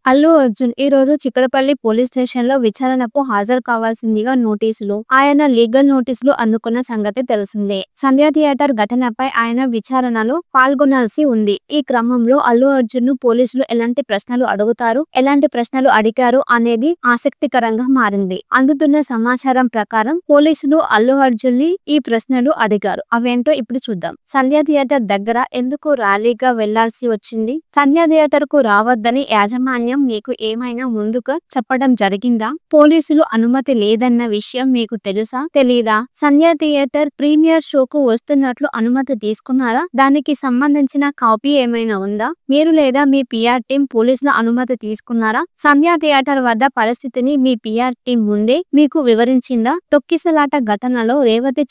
అల్లు అర్జున్ ఈ రోజు చిక్కడపల్లి పోలీస్ స్టేషన్‌లో విచారణకు హాజరు కావాల్సిందిగా నోటీసులు, ఆయన లీగల్ నోటీసులు అందుకున్న సంగతి తెలిసిందే. సంధ్య థియేటర్ ఘటనపై ఆయన విచారణలో పాల్గొనాల్సి ఉంది. ఈ క్రమంలో అల్లు అర్జున్‌ను పోలీసులు ఎలాంటి ప్రశ్నలు అడుగుతారు, ఎలాంటి ప్రశ్నలు అడిగారు అనేది ఆసక్తికరంగా మారింది. అందుతున్న సమాచారం ప్రకారం పోలీసులు అల్లు అర్జున్‌ని ఈ ప్రశ్నలు అడిగారు. అవేంటో ఇప్పుడు చూద్దాం. సంధ్య థియేటర్ దగ్గర ఎందుకు ర్యాలీగా వెళ్లాల్సి వచ్చింది? సంధ్య థియేటర్‌కు రావద్దని యాజమాన్యం మీకు ఏమైనా ముందుగా చెప్పడం జరిగిందా? పోలీసులు అనుమతి లేదన్న విషయం మీకు తెలుసా? తెలీదా? సంధ్య థియేటర్ ప్రీమియర్ షోకు వస్తున్నట్లు అనుమతి తీసుకున్నారా? దానికి సంబంధించిన కాపీ ఏమైనా ఉందా? మీరు లేదా మీ పిఆర్ టీం పోలీసుల అనుమతి తీసుకున్నారా? సంధ్య థియేటర్ వద్ద పరిస్థితిని మీ పిఆర్ టీం ముందే మీకు వివరించిందా? తొక్కిసలాట ఘటనలో రేవతి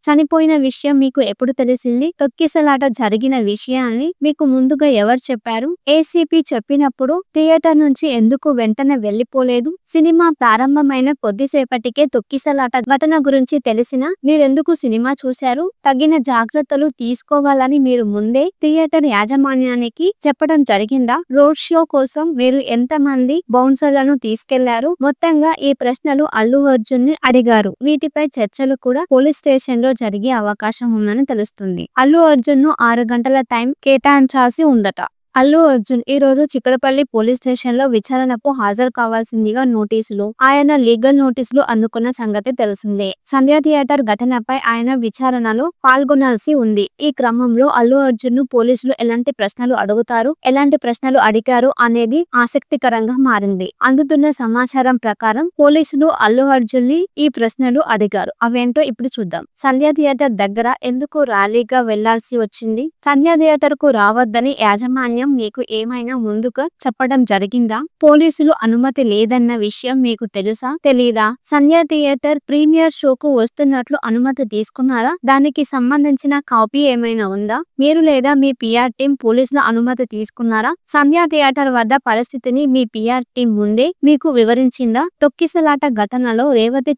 చనిపోయిన విషయం మీకు ఎప్పుడు తెలిసింది? తొక్కిసలాట జరిగిన విషయాన్ని మీకు ముందుగా ఎవరు చెప్పారు? ఏసీపీ చెప్పినప్పుడు థియేటర్ నుంచి ఎందుకు వెంటనే వెళ్లిపోలేదు? సినిమా ప్రారంభమైన కొద్దిసేపటికే తొక్కిసలాట ఘటన గురించి తెలిసినా మీరెందుకు సినిమా చూశారు? తగిన జాగ్రత్తలు తీసుకోవాలని మీరు ముందే థియేటర్ యాజమాన్యానికి చెప్పడం జరిగిందా? రోడ్ షో కోసం మీరు ఎంతమంది బౌన్సర్లను తీసుకెళ్లారు? మొత్తంగా ఈ ప్రశ్నలు అల్లు అర్జున్ ని అడిగారు. వీటిపై చర్చలు కూడా పోలీస్ స్టేషన్ లో జరిగే అవకాశం ఉందని తెలుస్తుంది. అల్లు అర్జున్ ను 6 గంటల టైం కేటాయించాల్సి ఉందట. అల్లు అర్జున్ ఈ రోజు చిక్కడపల్లి పోలీస్ స్టేషన్‌లో విచారణకు హాజరు కావాల్సిందిగా నోటీసులు, ఆయన లీగల్ నోటీసులు అందుకున్న సంగతి తెలిసిందే. సంధ్య థియేటర్ ఘటనపై ఆయన విచారణలో పాల్గొనాల్సి ఉంది. ఈ క్రమంలో అల్లు అర్జున్‌ను పోలీసులు ఎలాంటి ప్రశ్నలు అడుగుతారు, ఎలాంటి ప్రశ్నలు అడిగారు అనేది ఆసక్తికరంగా మారింది. అందుతున్న సమాచారం ప్రకారం పోలీసులు అల్లు అర్జున్‌ని ఈ ప్రశ్నలు అడిగారు. అవేంటో ఇప్పుడు చూద్దాం. సంధ్య థియేటర్ దగ్గర ఎందుకు ర్యాలీగా వెళ్లాల్సి వచ్చింది? సంధ్య థియేటర్‌కు రావద్దని యాజమాన్యం మీకు ఏమైనా ముందుగా చెప్పడం జరిగిందా? పోలీసులు అనుమతి లేదన్న విషయం మీకు తెలుసా? తెలీదా? సంధ్య థియేటర్ ప్రీమియర్ షోకు వస్తున్నట్లు అనుమతి తీసుకున్నారా? దానికి సంబంధించిన కాపీ ఏమైనా ఉందా? మీరు లేదా మీ పిఆర్ టీం పోలీసుల అనుమతి తీసుకున్నారా? సంధ్య థియేటర్ వద్ద పరిస్థితిని మీ పిఆర్ టీం ముందే మీకు వివరించిందా? తొక్కిసలాట ఘటనలో రేవతి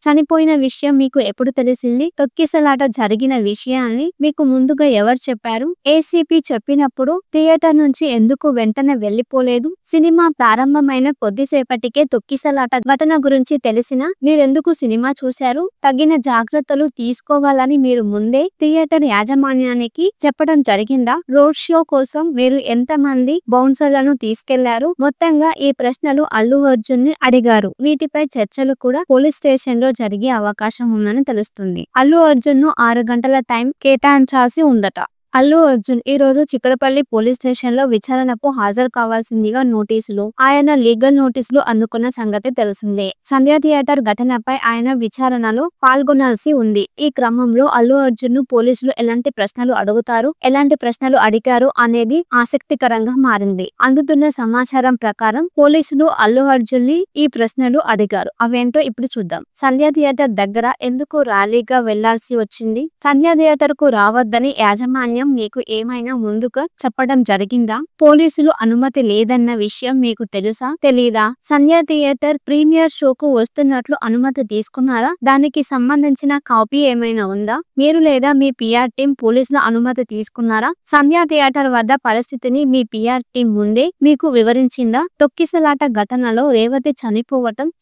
చనిపోయిన విషయం మీకు ఎప్పుడు తెలిసింది? తొక్కిసలాట జరిగిన విషయాన్ని మీకు ముందుగా ఎవరు చెప్పారు? ఏసీపీ చెప్పినప్పుడు థియేటర్ నుంచి ఎందుకు వెంటనే వెళ్లిపోలేదు? సినిమా ప్రారంభమైన కొద్దిసేపటికే తొక్కిసలాట ఘటన గురించి తెలిసినా మీరెందుకు సినిమా చూశారు? తగిన జాగ్రత్తలు తీసుకోవాలని మీరు ముందే థియేటర్ యాజమాన్యానికి చెప్పడం జరిగిందా? రోడ్ షో కోసం మీరు ఎంతమంది బౌన్సర్లను తీసుకెళ్లారు? మొత్తంగా ఈ ప్రశ్నలు అల్లు అర్జున్ ని అడిగారు. వీటిపై చర్చలు కూడా పోలీస్ స్టేషన్ లో జరిగే అవకాశం ఉందని తెలుస్తుంది. అల్లు అర్జున్ ను 6 గంటల టైం కేటాయించాల్సి ఉందట. అల్లు అర్జున్ ఈ రోజు చిక్కడపల్లి పోలీస్ స్టేషన్‌లో విచారణకు హాజరు కావాల్సిందిగా నోటీసులు, ఆయన లీగల్ నోటీసులు అందుకున్న సంగతి తెలిసిందే. సంధ్య థియేటర్ ఘటనపై ఆయన విచారణలో పాల్గొనాల్సి ఉంది. ఈ క్రమంలో అల్లు అర్జున్‌ను పోలీసులు ఎలాంటి ప్రశ్నలు అడుగుతారు, ఎలాంటి ప్రశ్నలు అడిగారు అనేది ఆసక్తికరంగా మారింది. అందుతున్న సమాచారం ప్రకారం పోలీసులు అల్లు అర్జున్‌ని ఈ ప్రశ్నలు అడిగారు. అవేంటో ఇప్పుడు చూద్దాం. సంధ్య థియేటర్ దగ్గర ఎందుకు ర్యాలీగా వెళ్లాల్సి వచ్చింది? సంధ్య థియేటర్‌కు రావద్దని యాజమాన్యం మీకు ఏమైనా ముందుగా చెప్పడం జరిగిందా? పోలీసులు అనుమతి లేదన్న విషయం మీకు తెలుసా? తెలీదా? సంధ్య థియేటర్ ప్రీమియర్ షోకు వస్తున్నట్లు అనుమతి తీసుకున్నారా? దానికి సంబంధించిన కాపీ ఏమైనా ఉందా? మీరు లేదా మీ పిఆర్ టీం పోలీసుల అనుమతి తీసుకున్నారా? సంధ్య థియేటర్ వద్ద పరిస్థితిని మీ పిఆర్ టీం ముందే మీకు వివరించిందా? తొక్కిసలాట ఘటనలో రేవతి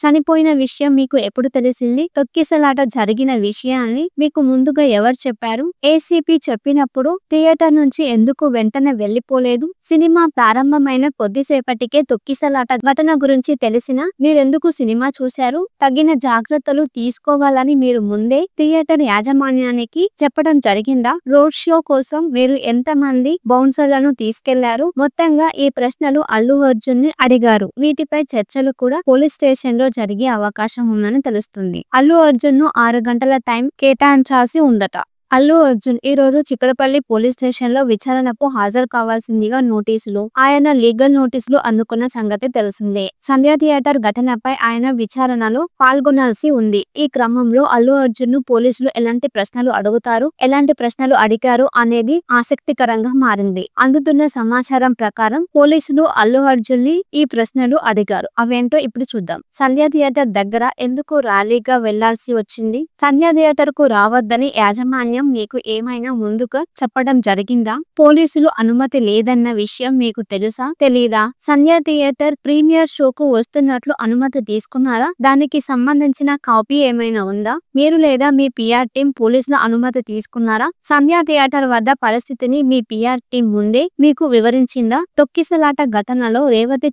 చనిపోయిన విషయం మీకు ఎప్పుడు తెలిసింది? తొక్కిసలాట జరిగిన విషయాన్ని మీకు ముందుగా ఎవరు చెప్పారు? ఏసీపీ చెప్పినప్పుడు థియేటర్ నుంచి ఎందుకు వెంటనే వెళ్లిపోలేదు? సినిమా ప్రారంభమైన కొద్దిసేపటికే తొక్కిసలాట ఘటన గురించి తెలిసినా మీరెందుకు సినిమా చూశారు? తగిన జాగ్రత్తలు తీసుకోవాలని మీరు ముందే థియేటర్ యాజమాన్యానికి చెప్పడం జరిగిందా? రోడ్ షో కోసం మీరు ఎంతమంది బౌన్సర్లను తీసుకెళ్లారు? మొత్తంగా ఈ ప్రశ్నలు అల్లు అర్జున్ ని అడిగారు. వీటిపై చర్చలు కూడా పోలీస్ స్టేషన్ లో జరిగే అవకాశం ఉందని తెలుస్తుంది. అల్లు అర్జున్ ను 6 గంటల టైం కేటాయించాల్సి ఉందట. అల్లు అర్జున్ ఈ రోజు చిక్కడపల్లి పోలీస్ స్టేషన్‌లో విచారణకు హాజరు కావాల్సిందిగా నోటీసులు, ఆయన లీగల్ నోటీసులు అందుకున్న సంగతి తెలిసిందే. సంధ్య థియేటర్ ఘటనపై ఆయన విచారణలో పాల్గొనాల్సి ఉంది. ఈ క్రమంలో అల్లు అర్జున్ ను పోలీసులు ఎలాంటి ప్రశ్నలు అడుగుతారు, ఎలాంటి ప్రశ్నలు అడిగారు అనేది ఆసక్తికరంగా మారింది. అందుతున్న సమాచారం ప్రకారం పోలీసులు అల్లు అర్జున్ ని ఈ ప్రశ్నలు అడిగారు. అవేంటో ఇప్పుడు చూద్దాం. సంధ్య థియేటర్ దగ్గర ఎందుకు ర్యాలీగా వెళ్లాల్సి వచ్చింది? సంధ్య థియేటర్‌కు రావద్దని యాజమాన్యం మీకు ఏమైనా ముందుగా చెప్పడం జరిగిందా? పోలీసులు అనుమతి లేదన్న విషయం మీకు తెలుసా? తెలీదా? సంధ్య థియేటర్ ప్రీమియర్ షోకు వస్తున్నట్లు అనుమతి తీసుకున్నారా? దానికి సంబంధించిన కాపీ ఏమైనా ఉందా? మీరు లేదా మీ పిఆర్ టీం పోలీసుల అనుమతి తీసుకున్నారా? సంధ్య థియేటర్ వద్ద పరిస్థితిని మీ పిఆర్ టీం ముందే మీకు వివరించిందా? తొక్కిసలాట ఘటనలో రేవతి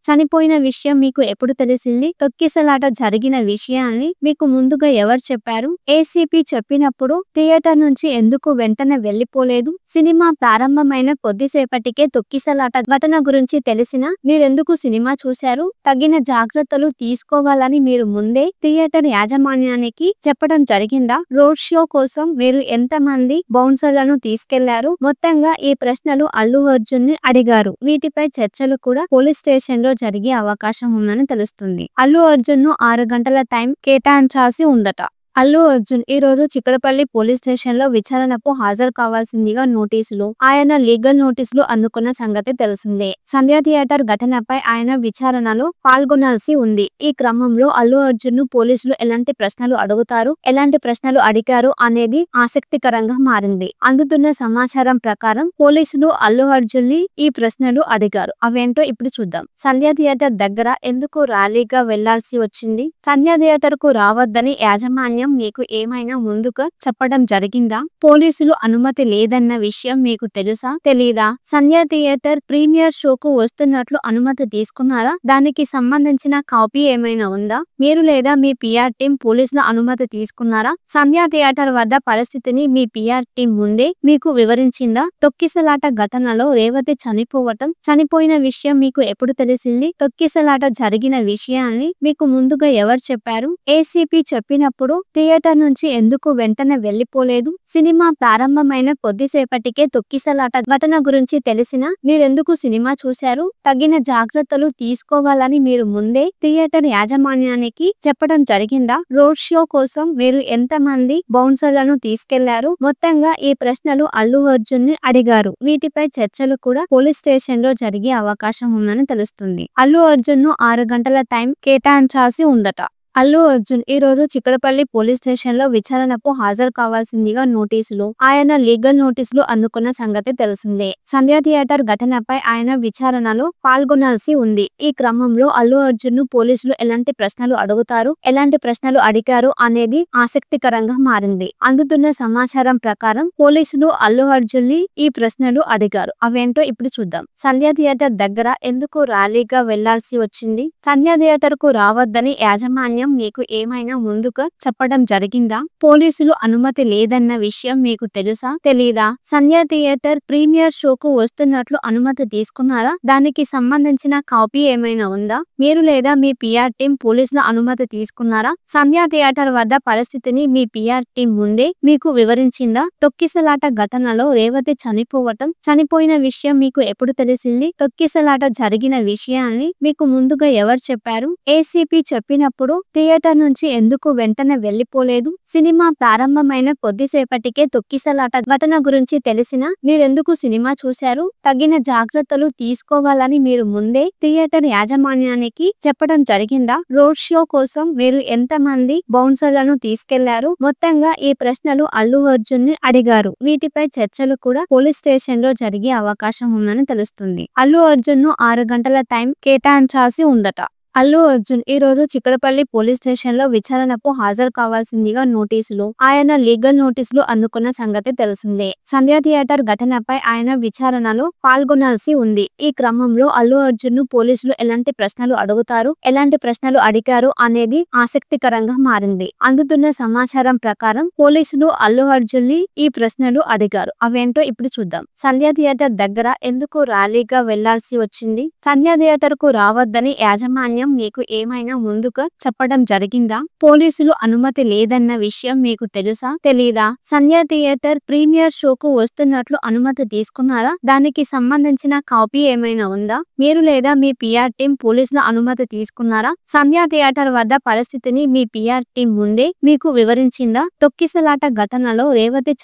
చనిపోయిన విషయం మీకు ఎప్పుడు తెలిసింది? తొక్కిసలాట జరిగిన విషయాన్ని మీకు ముందుగా ఎవరు చెప్పారు? ఏసీపీ చెప్పినప్పుడు థియేటర్ నుంచి ఎందుకు వెంటనే వెళ్లిపోలేదు? సినిమా ప్రారంభమైన కొద్దిసేపటికే తొక్కిసలాట ఘటన గురించి తెలిసినా మీరెందుకు సినిమా చూశారు? తగిన జాగ్రత్తలు తీసుకోవాలని మీరు ముందే థియేటర్ యాజమాన్యానికి చెప్పడం జరిగిందా? రోడ్ షో కోసం మీరు ఎంతమంది బౌన్సర్లను తీసుకెళ్లారు? మొత్తంగా ఈ ప్రశ్నలు అల్లు అర్జున్ ని అడిగారు. వీటిపై చర్చలు కూడా పోలీస్ స్టేషన్ లో జరిగే అవకాశం ఉందని తెలుస్తుంది. అల్లు అర్జున్ ను 6 గంటల టైం కేటాయించాల్సి ఉందట. అల్లు అర్జున్ ఈ రోజు చిక్కడపల్లి పోలీస్ స్టేషన్ లో విచారణకు హాజరు కావాల్సిందిగా ఆయన లీగల్ నోటీసులు అందుకున్న సంగతి తెలిసిందే. సంధ్య థియేటర్ ఘటనపై ఆయన విచారణలో పాల్గొనాల్సి ఉంది. ఈ క్రమంలో అల్లు అర్జున్ ను పోలీసులు ఎలాంటి ప్రశ్నలు అడుగుతారు, ఎలాంటి ప్రశ్నలు అడిగారు అనేది ఆసక్తికరంగా మారింది. అందుతున్న సమాచారం ప్రకారం పోలీసులు అల్లు అర్జున్ ని ఈ ప్రశ్నలు అడిగారు. అవేంటో ఇప్పుడు చూద్దాం. సంధ్య థియేటర్ దగ్గర ఎందుకు ర్యాలీగా వెళ్లాల్సి వచ్చింది? సంధ్య థియేటర్ కు రావద్దని యాజమాన్యం మీకు ఏమైనా ముందుగా చెప్పడం జరిగిందా? పోలీసులు అనుమతి లేదన్న విషయం మీకు తెలుసా? తెలీదా? సంధ్య థియేటర్ ప్రీమియర్ షోకు వస్తున్నట్లు అనుమతి తీసుకున్నారా? దానికి సంబంధించిన కాపీ ఏమైనా ఉందా? మీరు లేదా మీ పిఆర్ టీం పోలీసుల అనుమతి తీసుకున్నారా? సంధ్య థియేటర్ వద్ద పరిస్థితిని మీ పిఆర్ టీం ముందే మీకు వివరించిందా? తొక్కిసలాట ఘటనలో రేవతి చనిపోయిన విషయం మీకు ఎప్పుడు తెలిసింది? తొక్కిసలాట జరిగిన విషయాన్ని మీకు ముందుగా ఎవరు చెప్పారు? ఏసీపీ చెప్పినప్పుడు థియేటర్ నుంచి ఎందుకు వెంటనే వెళ్లిపోలేదు? సినిమా ప్రారంభమైన కొద్దిసేపటికే తొక్కిసలాట ఘటన గురించి తెలిసినా మీరెందుకు సినిమా చూశారు? తగిన జాగ్రత్తలు తీసుకోవాలని మీరు ముందే థియేటర్ యాజమాన్యానికి చెప్పడం జరిగిందా? రోడ్ షో కోసం మీరు ఎంతమంది బౌన్సర్లను తీసుకెళ్లారు? మొత్తంగా ఈ ప్రశ్నలు అల్లు అర్జున్ ని అడిగారు. వీటిపై చర్చలు కూడా పోలీస్ స్టేషన్ లో జరిగే అవకాశం ఉందని తెలుస్తుంది. అల్లు అర్జున్ ను 6 గంటల టైం కేటాయించాల్సి ఉందట. అల్లు అర్జున్ ఈ రోజు చిక్కడపల్లి పోలీస్ స్టేషన్ లో విచారణకు హాజరు కావాల్సిందిగా ఆయన లీగల్ నోటీసులు అందుకున్న సంగతి తెలిసిందే. సంధ్య థియేటర్ ఘటనపై ఆయన విచారణలో పాల్గొనాల్సి ఉంది. ఈ క్రమంలో అల్లు అర్జున్ ను పోలీసులు ఎలాంటి ప్రశ్నలు అడుగుతారు, ఎలాంటి ప్రశ్నలు అడిగారు అనేది ఆసక్తికరంగా మారింది. అందుతున్న సమాచారం ప్రకారం పోలీసులు అల్లు అర్జున్ ని ఈ ప్రశ్నలు అడిగారు. అవేంటో ఇప్పుడు చూద్దాం. సంధ్య థియేటర్ దగ్గర ఎందుకు ర్యాలీగా వెళ్లాల్సి వచ్చింది? సంధ్య థియేటర్ కు రావద్దని యాజమాన్యం మీకు ఏమైనా ముందుగా చెప్పడం జరిగిందా? పోలీసులు అనుమతి లేదన్న విషయం మీకు తెలుసా? తెలీదా? సంధ్య థియేటర్ ప్రీమియర్ షోకు వస్తున్నట్లు అనుమతి తీసుకున్నారా? దానికి సంబంధించిన కాపీ ఏమైనా ఉందా? మీరు లేదా మీ పిఆర్ టీం పోలీసుల అనుమతి తీసుకున్నారా? సంధ్య థియేటర్ వద్ద పరిస్థితిని మీ పిఆర్ టీం ముందే మీకు వివరించిందా? తొక్కిసలాట ఘటనలో రేవతి చనిపోయిన విషయం మీకు ఎప్పుడు తెలిసింది? తొక్కిసలాట జరిగిన విషయాన్ని మీకు ముందుగా ఎవరు చెప్పారు? ఏసీపీ చెప్పినప్పుడు థియేటర్ నుంచి ఎందుకు వెంటనే వెళ్లిపోలేదు? సినిమా ప్రారంభమైన కొద్దిసేపటికే తొక్కిసలాట ఘటన గురించి తెలిసినా మీరెందుకు సినిమా చూశారు? తగిన జాగ్రత్తలు తీసుకోవాలని మీరు ముందే థియేటర్ యాజమాన్యానికి చెప్పడం జరిగిందా? రోడ్ షో కోసం మీరు ఎంతమంది బౌన్సర్లను తీసుకెళ్లారు? మొత్తంగా ఈ ప్రశ్నలు అల్లు అర్జున్ ని అడిగారు. వీటిపై చర్చలు కూడా పోలీస్ స్టేషన్ లో జరిగే అవకాశం ఉందని తెలుస్తుంది. అల్లు అర్జున్ ను 6 గంటల టైం కేటాయించాల్సి ఉందట. అల్లు అర్జున్ ఈ రోజు చిక్కడపల్లి పోలీస్ స్టేషన్ లో విచారణకు హాజరు కావాల్సిందిగా ఆయన లీగల్ నోటీసులు అందుకున్న సంగతి తెలిసిందే. సంధ్య థియేటర్ ఘటనపై ఆయన విచారణలో పాల్గొనాల్సి ఉంది. ఈ క్రమంలో అల్లు అర్జున్ ను పోలీసులు ఎలాంటి ప్రశ్నలు అడుగుతారు, ఎలాంటి ప్రశ్నలు అడిగారు అనేది ఆసక్తికరంగా మారింది. అందుతున్న సమాచారం ప్రకారం పోలీసులు అల్లు అర్జున్ ని ఈ ప్రశ్నలు అడిగారు. అవేంటో ఇప్పుడు చూద్దాం. సంధ్య థియేటర్ దగ్గర ఎందుకు ర్యాలీగా వెళ్లాల్సి వచ్చింది? సంధ్య థియేటర్ కు రావద్దని యాజమాన్యం మీకు ఏమైనా ముందుగా చెప్పడం జరిగిందా? పోలీసులు అనుమతి లేదన్న విషయం మీకు తెలుసా? తెలీదా? సంధ్య థియేటర్ ప్రీమియర్ షోకు వస్తున్నట్లు అనుమతి తీసుకున్నారా? దానికి సంబంధించిన కాపీ ఏమైనా ఉందా? మీరు లేదా మీ పిఆర్ టీం పోలీసుల అనుమతి తీసుకున్నారా? సంధ్య థియేటర్ వద్ద పరిస్థితిని మీ పిఆర్ టీం ముందే మీకు వివరించిందా? తొక్కిసలాట ఘటనలో రేవతి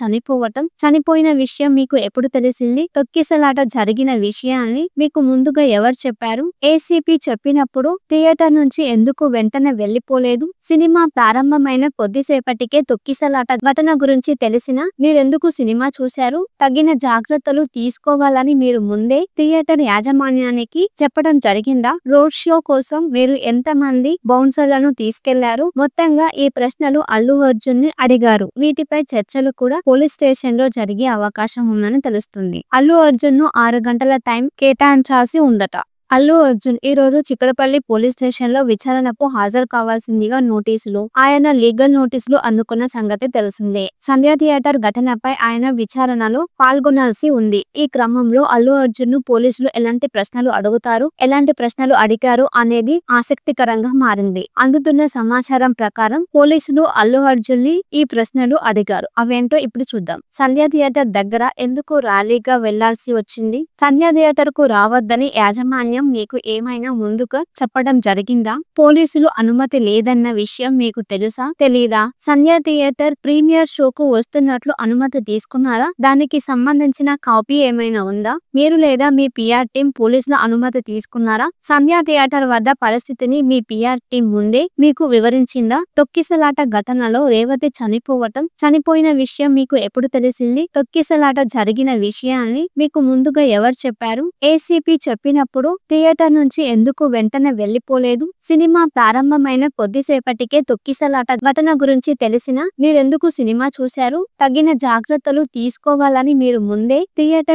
చనిపోయిన విషయం మీకు ఎప్పుడు తెలిసింది? తొక్కిసలాట జరిగిన విషయాన్ని మీకు ముందుగా ఎవరు చెప్పారు? ఏసీపీ చెప్పినప్పుడు థియేటర్ నుంచి ఎందుకు వెంటనే వెళ్లిపోలేదు? సినిమా ప్రారంభమైన కొద్దిసేపటికే తొక్కిసలాట ఘటన గురించి తెలిసినా మీరెందుకు సినిమా చూశారు? తగిన జాగ్రత్తలు తీసుకోవాలని మీరు ముందే థియేటర్ యాజమాన్యానికి చెప్పడం జరిగిందా? రోడ్ షో కోసం మీరు ఎంతమంది బౌన్సర్లను తీసుకెళ్లారు? మొత్తంగా ఈ ప్రశ్నలు అల్లు అర్జున్ ని అడిగారు. వీటిపై చర్చలు కూడా పోలీస్ స్టేషన్ లో జరిగే అవకాశం ఉందని తెలుస్తుంది. అల్లు అర్జున్ ను 6 గంటల టైం కేటాయించాల్సి ఉందట. అల్లు అర్జున్ ఈ రోజు చిక్కడపల్లి పోలీస్ స్టేషన్ లో విచారణకు హాజరు కావాల్సిందిగా నోటీసులు ఆయన లీగల్ నోటీసులు అందుకున్న సంగతి తెలిసిందే. సంధ్య థియేటర్ ఘటనపై ఆయన విచారణలో పాల్గొనాల్సి ఉంది. ఈ క్రమంలో అల్లు అర్జున్ ను పోలీసులు ఎలాంటి ప్రశ్నలు అడుగుతారు, ఎలాంటి ప్రశ్నలు అడిగారు అనేది ఆసక్తికరంగా మారింది. అందుతున్న సమాచారం ప్రకారం పోలీసులు అల్లు అర్జున్ ని ఈ ప్రశ్నలు అడిగారు. అవేంటో ఇప్పుడు చూద్దాం. సంధ్య థియేటర్ దగ్గర ఎందుకు ర్యాలీగా వెళ్లాల్సి వచ్చింది? సంధ్య థియేటర్ కు రావద్దని యాజమాన్యం మీకు ఏమైనా ముందుగా చెప్పడం జరిగిందా? పోలీసులు అనుమతి లేదన్న విషయం మీకు తెలుసా, తెలీదా? సంధ్య థియేటర్ ప్రీమియర్ షోకు వస్తున్నట్లు అనుమతి తీసుకున్నారా? దానికి సంబంధించిన కాపీ ఏమైనా ఉందా? మీరు లేదా మీ పిఆర్ టీం పోలీసుల అనుమతి తీసుకున్నారా? సంధ్య థియేటర్ వద్ద పరిస్థితిని మీ పిఆర్ టీం ముందే మీకు వివరించిందా? తొక్కిసలాట ఘటనలో రేవతి చనిపోయిన విషయం మీకు ఎప్పుడు తెలిసింది? తొక్కిసలాట జరిగిన విషయాన్ని మీకు ముందుగా ఎవరు చెప్పారు? ఏసీపీ చెప్పినప్పుడు థియేటర్ నుంచి ఎందుకు వెంటనే వెళ్లిపోలేదు? సినిమా ప్రారంభమైన కొద్దిసేపటికే తొక్కిసలాట ఘటన గురించి తెలిసినా మీరెందుకు సినిమా చూశారు? తగిన జాగ్రత్తలు తీసుకోవాలని మీరు ముందే థియేటర్